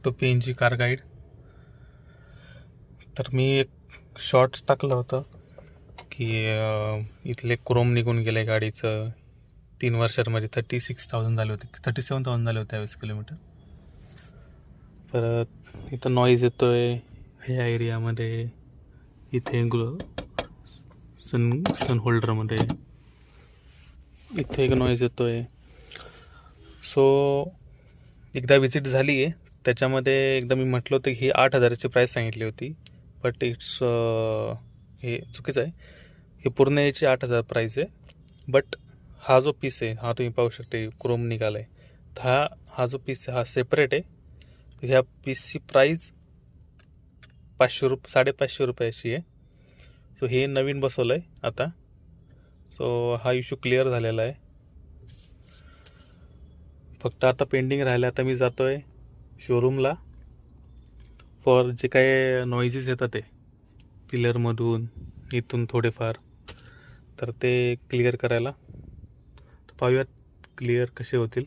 To PNG car guide. तर मी एक shorts टाकलं होतं की इथले क्रोम निघून गेले गाडीचं. 3 वर्षांमध्ये 36,000 झाले होते, 37,000 झाले होते 23 किलोमीटर. परत इथं नॉईज येतो आहे ह्या एरियामध्ये. इथे सन होल्डरमध्ये इथे एक नॉईज येतो आहे. सो एकदा विजिट झाली आहे. त्याच्यामध्ये एकदा मी म्हटलं होतं की ही 8,000ची प्राईस सांगितली होती, बट इट्स हे चुकीचं आहे. हे पूर्ण याची 8,000 प्राईस आहे. बट हा जो पीस आहे हा तुम्ही पाहू शकता क्रोम निघाला आहे. तर हा जो पीस आहे हा सेपरेट आहे. ह्या पीसची प्राईस 550 रुपयाची आहे. सो हे नवीन बसवलं आहे आता. सो हा इश्यू क्लिअर झालेला आहे. फक्त आता पेंडिंग राहिलं. आता मी जातो आहे शोरूमला फॉर जे काय नॉईजेस येतात ते पिलरमधून इथून थोडेफार, तर ते क्लिअर करायला. तर पाहूयात क्लिअर कसे होतील.